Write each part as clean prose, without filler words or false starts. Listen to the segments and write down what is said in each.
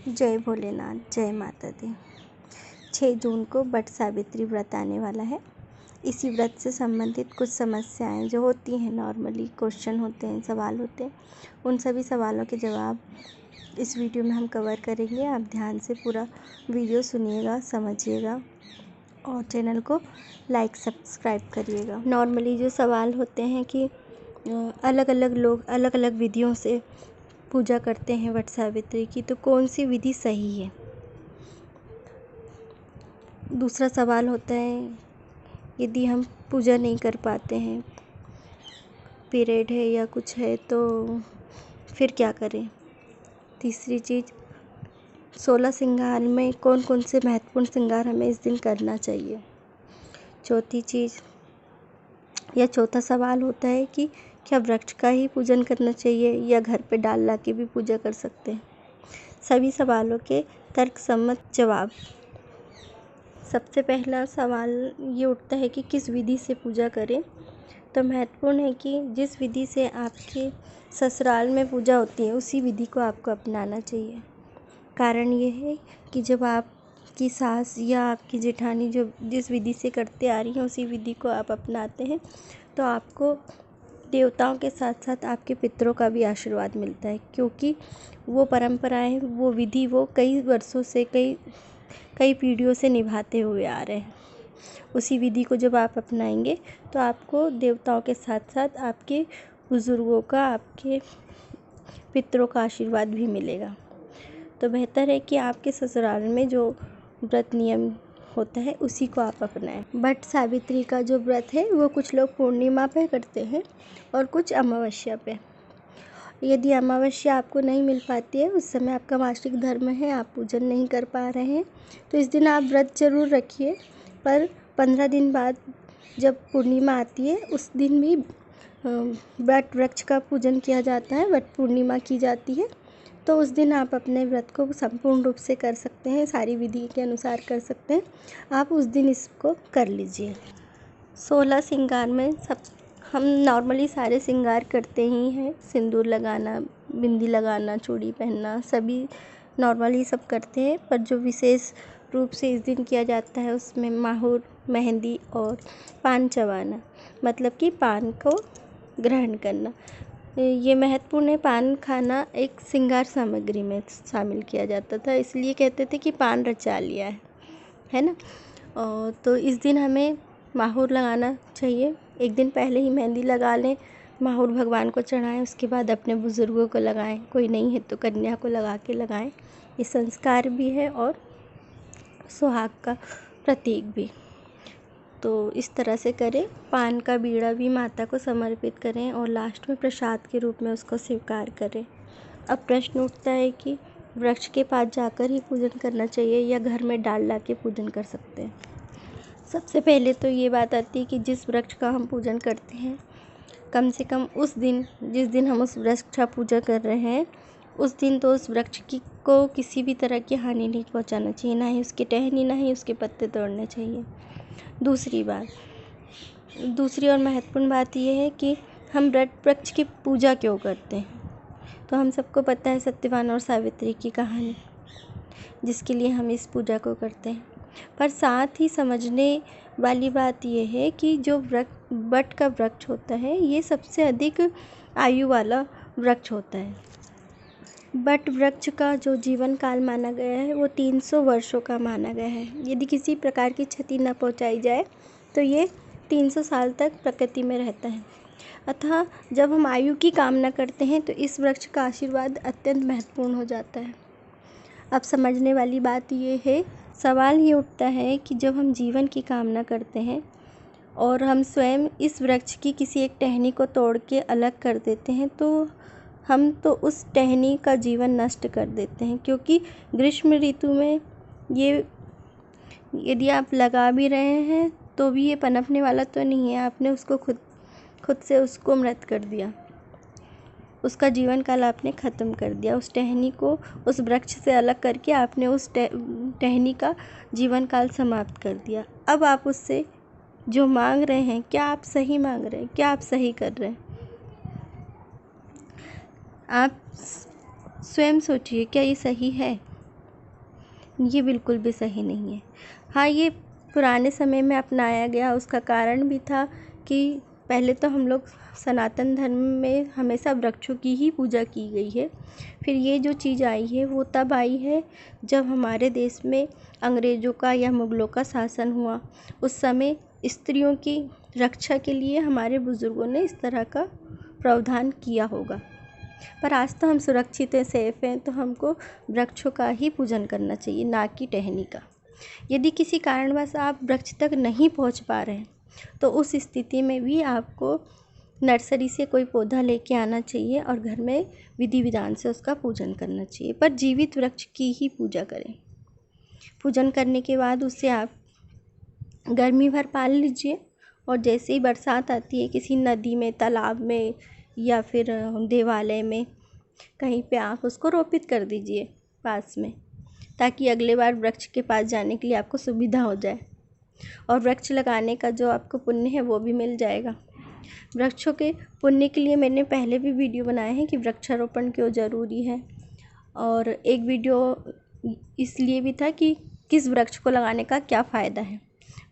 जय भोलेनाथ, जय माता दी। 6 जून को वट सावित्री व्रत आने वाला है। इसी व्रत से संबंधित कुछ समस्याएं जो होती हैं, नॉर्मली क्वेश्चन होते हैं, सवाल होते हैं, उन सभी सवालों के जवाब इस वीडियो में हम कवर करेंगे। आप ध्यान से पूरा वीडियो सुनिएगा, समझिएगा और चैनल को लाइक सब्सक्राइब करिएगा। नॉर्मली जो सवाल होते हैं कि अलग अलग लोग अलग अलग विधियों से पूजा करते हैं वट सावित्री की, तो कौन सी विधि सही है। दूसरा सवाल होता है, यदि हम पूजा नहीं कर पाते हैं, पीरियड है या कुछ है, तो फिर क्या करें। तीसरी चीज़, 16 श्रृंगार में कौन कौन से महत्वपूर्ण श्रृंगार हमें इस दिन करना चाहिए। चौथी चीज़ या चौथा सवाल होता है कि क्या वृक्ष का ही पूजन करना चाहिए या घर पे डाल ला के भी पूजा कर सकते हैं। सभी सवालों के तर्कसम्मत जवाब। सबसे पहला सवाल ये उठता है कि किस विधि से पूजा करें। तो महत्वपूर्ण है कि जिस विधि से आपके ससुराल में पूजा होती है उसी विधि को आपको अपनाना चाहिए। कारण ये है कि जब आपकी सास या आपकी जेठानी जो जिस विधि से करते आ रही हैं उसी विधि को आप अपनाते हैं तो आपको देवताओं के साथ साथ आपके पितरों का भी आशीर्वाद मिलता है, क्योंकि वो परंपराएं, वो विधि वो कई वर्षों से कई पीढ़ियों से निभाते हुए आ रहे हैं। उसी विधि को जब आप अपनाएंगे तो आपको देवताओं के साथ साथ आपके बुज़ुर्गों का, आपके पितरों का आशीर्वाद भी मिलेगा। तो बेहतर है कि आपके ससुराल में जो व्रत नियम होता है उसी को आप अपनाएं। वट सावित्री का जो व्रत है वो कुछ लोग पूर्णिमा पे करते हैं और कुछ अमावस्या पे। यदि अमावस्या आपको नहीं मिल पाती है, उस समय आपका मासिक धर्म है, आप पूजन नहीं कर पा रहे हैं, तो इस दिन आप व्रत जरूर रखिए। पर 15 दिन बाद जब पूर्णिमा आती है उस दिन भी वट वृक्ष का पूजन किया जाता है, वट पूर्णिमा की जाती है। तो उस दिन आप अपने व्रत को संपूर्ण रूप से कर सकते हैं, सारी विधि के अनुसार कर सकते हैं। आप उस दिन इसको कर लीजिए। 16 श्रृंगार में हम नॉर्मली सारे श्रृंगार करते ही हैं। सिंदूर लगाना, बिंदी लगाना, चूड़ी पहनना, सभी नॉर्मली सब करते हैं। पर जो विशेष रूप से इस दिन किया जाता है उसमें माहुर, मेहंदी और पान चबाना, मतलब कि पान को ग्रहण करना, ये महत्वपूर्ण है। पान खाना एक श्रृंगार सामग्री में शामिल किया जाता था, इसलिए कहते थे कि पान रचा लिया है ना। तो इस दिन हमें माहुर लगाना चाहिए। एक दिन पहले ही मेहंदी लगा लें, माहुर भगवान को चढ़ाएं, उसके बाद अपने बुज़ुर्गों को लगाएं, कोई नहीं है तो कन्या को लगा के लगाएं। ये संस्कार भी है और सुहाग का प्रतीक भी। तो इस तरह से करें। पान का बीड़ा भी माता को समर्पित करें और लास्ट में प्रसाद के रूप में उसको स्वीकार करें। अब प्रश्न उठता है कि वृक्ष के पास जाकर ही पूजन करना चाहिए या घर में डाल ला के पूजन कर सकते हैं। सबसे पहले तो ये बात आती है कि जिस वृक्ष का हम पूजन करते हैं, कम से कम उस दिन, जिस दिन हम उस वृक्ष का पूजा कर रहे हैं, उस दिन तो उस वृक्ष को किसी भी तरह की हानि नहीं पहुंचाना चाहिए, ना ही उसकी टहनी, ना ही उसके पत्ते तोड़ने चाहिए। दूसरी और महत्वपूर्ण बात यह है कि हम वृक्ष की पूजा क्यों करते हैं। तो हम सबको पता है सत्यवान और सावित्री की कहानी, जिसके लिए हम इस पूजा को करते हैं। पर साथ ही समझने वाली बात यह है कि जो वट का वृक्ष होता है ये सबसे अधिक आयु वाला वृक्ष होता है। वट वृक्ष का जो जीवन काल माना गया है वो 300 वर्षों का माना गया है। यदि किसी प्रकार की क्षति न पहुंचाई जाए तो ये 300 साल तक प्रकृति में रहता है। अतः जब हम आयु की कामना करते हैं तो इस वृक्ष का आशीर्वाद अत्यंत महत्वपूर्ण हो जाता है। अब समझने वाली बात ये है, सवाल ये उठता है कि जब हम जीवन की कामना करते हैं और हम स्वयं इस वृक्ष की किसी एक टहनी को तोड़ के अलग कर देते हैं तो हम तो उस टहनी का जीवन नष्ट कर देते हैं। क्योंकि ग्रीष्म ऋतु में ये यदि आप लगा भी रहे हैं तो भी ये पनपने वाला तो नहीं है, आपने उसको खुद से उसको मृत कर दिया, उसका जीवन काल आपने ख़त्म कर दिया। उस टहनी को उस वृक्ष से अलग करके आपने उस टहनी का जीवन काल समाप्त कर दिया। अब आप उससे जो मांग रहे हैं, क्या आप सही मांग रहे हैं, क्या आप सही कर रहे हैं। आप स्वयं सोचिए, क्या ये सही है। ये बिल्कुल भी सही नहीं है। हाँ, ये पुराने समय में अपनाया गया, उसका कारण भी था कि पहले तो हम लोग सनातन धर्म में हमेशा वृक्षों की ही पूजा की गई है। फिर ये जो चीज़ आई है वो तब आई है जब हमारे देश में अंग्रेज़ों का या मुग़लों का शासन हुआ। उस समय स्त्रियों की रक्षा के लिए हमारे बुज़ुर्गों ने इस तरह का प्रावधान किया होगा। पर आज तो हम सुरक्षित हैं, सेफ हैं, तो हमको वृक्षों का ही पूजन करना चाहिए, ना कि टहनी का। यदि किसी कारणवश आप वृक्ष तक नहीं पहुंच पा रहे हैं तो उस स्थिति में भी आपको नर्सरी से कोई पौधा लेके आना चाहिए और घर में विधि विधान से उसका पूजन करना चाहिए। पर जीवित वृक्ष की ही पूजा करें। पूजन करने के बाद उसे आप गर्मी भर पाल लीजिए और जैसे ही बरसात आती है किसी नदी में, तालाब में या फिर देवालय में कहीं पे आप उसको रोपित कर दीजिए पास में, ताकि अगले बार वृक्ष के पास जाने के लिए आपको सुविधा हो जाए और वृक्ष लगाने का जो आपको पुण्य है वो भी मिल जाएगा। वृक्षों के पुण्य के लिए मैंने पहले भी वीडियो बनाए हैं कि वृक्षारोपण क्यों ज़रूरी है, और एक वीडियो इसलिए भी था कि किस वृक्ष को लगाने का क्या फ़ायदा है।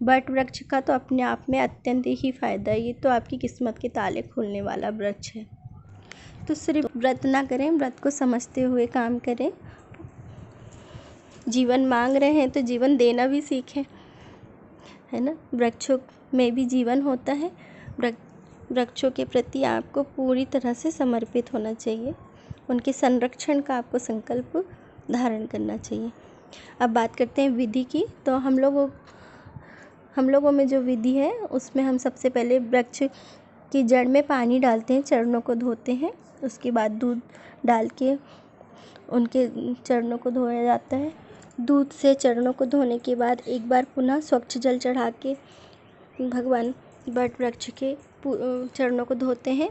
बट वृक्ष का तो अपने आप में अत्यंत ही फ़ायदा है, ये तो आपकी किस्मत के ताले खोलने वाला वृक्ष है। तो सिर्फ व्रत ना करें, व्रत को समझते हुए काम करें। जीवन मांग रहे हैं तो जीवन देना भी सीखें, है ना। वृक्षों में भी जीवन होता है। वृक्षों के प्रति आपको पूरी तरह से समर्पित होना चाहिए, उनके संरक्षण का आपको संकल्प धारण करना चाहिए। अब बात करते हैं विधि की। तो हम लोगों में जो विधि है उसमें हम सबसे पहले वृक्ष की जड़ में पानी डालते हैं, चरणों को धोते हैं। उसके बाद दूध डाल के उनके चरणों को धोया जाता है। दूध से चरणों को धोने के बाद एक बार पुनः स्वच्छ जल चढ़ा के भगवान वट वृक्ष के चरणों को धोते हैं।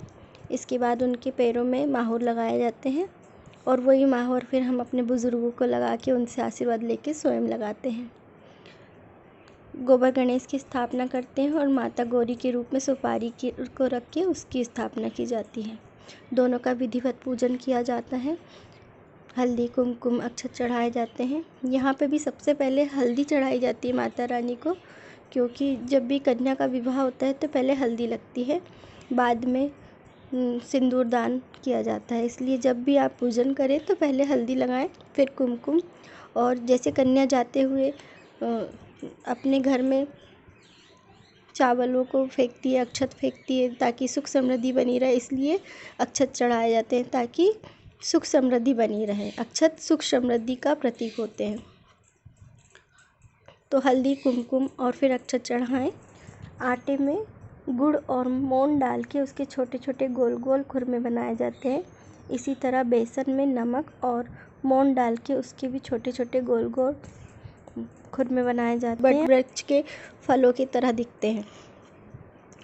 इसके बाद उनके पैरों में माहौर लगाए जाते हैं और वही माहौर फिर हम अपने बुज़ुर्गों को लगा के उनसे आशीर्वाद लेके स्वयं लगाते हैं। गोबर गणेश की स्थापना करते हैं और माता गौरी के रूप में सुपारी को रख के उसकी स्थापना की जाती है। दोनों का विधिवत पूजन किया जाता है। हल्दी, कुमकुम, अक्षत चढ़ाए जाते हैं। यहाँ पे भी सबसे पहले हल्दी चढ़ाई जाती है माता रानी को, क्योंकि जब भी कन्या का विवाह होता है तो पहले हल्दी लगती है, बाद में सिंदूर दान किया जाता है। इसलिए जब भी आप पूजन करें तो पहले हल्दी लगाएं, फिर कुमकुम। और जैसे कन्या जाते हुए अपने घर में चावलों को फेंकती है, अक्षत फेंकती है ताकि सुख समृद्धि बनी रहे, इसलिए अक्षत चढ़ाए जाते हैं ताकि सुख समृद्धि बनी रहे। अक्षत सुख समृद्धि का प्रतीक होते हैं। तो हल्दी, कुमकुम और फिर अक्षत चढ़ाएं। आटे में गुड़ और मोन डाल के उसके छोटे छोटे गोल गोल खुरमे बनाए जाते हैं। इसी तरह बेसन में नमक और मोन डाल के उसके भी छोटे छोटे गोल गोल खुरमे बनाए जाते हैं। वृक्ष के फलों की तरह दिखते हैं।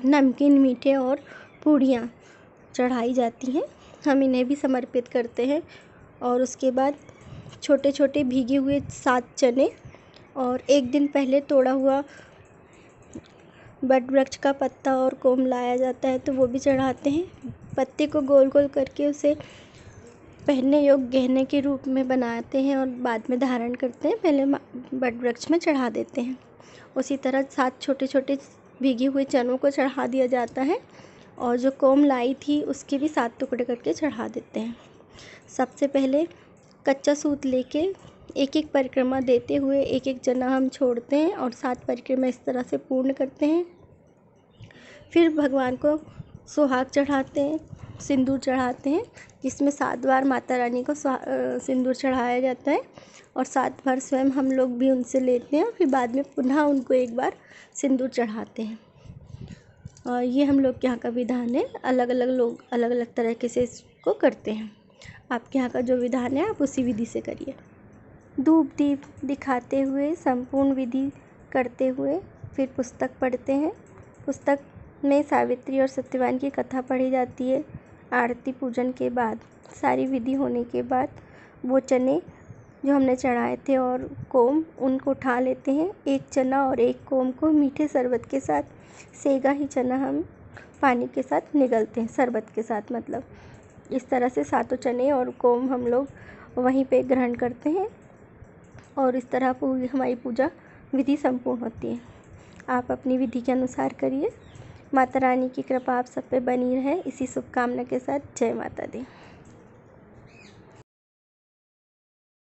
नमकीन, मीठे और पूड़ियाँ चढ़ाई जाती हैं। हम इन्हें भी समर्पित करते हैं। और उसके बाद छोटे छोटे भीगे हुए 7 चने और एक दिन पहले तोड़ा हुआ बट वृक्ष का पत्ता और कोम लाया जाता है तो वो भी चढ़ाते हैं। पत्ते को गोल गोल करके उसे पहनने योग्य गहने के रूप में बनाते हैं और बाद में धारण करते हैं, पहले बट वृक्ष में चढ़ा देते हैं। उसी तरह 7 छोटे छोटे भीगे हुए चनों को चढ़ा दिया जाता है और जो कोम लाई थी उसके भी 7 टुकड़े करके चढ़ा देते हैं। सबसे पहले कच्चा सूत लेके एक एक परिक्रमा देते हुए एक एक जना हम छोड़ते हैं और 7 परिक्रमा इस तरह से पूर्ण करते हैं। फिर भगवान को सुहाग चढ़ाते हैं, सिंदूर चढ़ाते हैं, जिसमें 7 बार माता रानी को सिंदूर चढ़ाया जाता है और 7 बार स्वयं हम लोग भी उनसे लेते हैं। फिर बाद में पुनः उनको एक बार सिंदूर चढ़ाते हैं। और ये हम लोग के यहाँ का विधान है। अलग अलग लोग अलग अलग तरीके से इसको करते हैं। आपके यहाँ का जो विधान है आप उसी विधि से करिए। धूप दीप दिखाते हुए संपूर्ण विधि करते हुए फिर पुस्तक पढ़ते हैं। पुस्तक में सावित्री और सत्यवान की कथा पढ़ी जाती है। आरती पूजन के बाद सारी विधि होने के बाद वो चने जो हमने चढ़ाए थे और कोम उनको उठा लेते हैं। एक चना और एक कोम को मीठे शरबत के साथ, सेगा ही चना हम पानी के साथ निगलते हैं, शरबत के साथ मतलब। इस तरह से 7 चने और कोम हम लोग वहीं पे ग्रहण करते हैं और इस तरह पूरी हमारी पूजा विधि संपूर्ण होती है। आप अपनी विधि के अनुसार करिए। माता रानी की कृपा आप सब पे बनी रहे, इसी शुभकामना के साथ जय माता दी।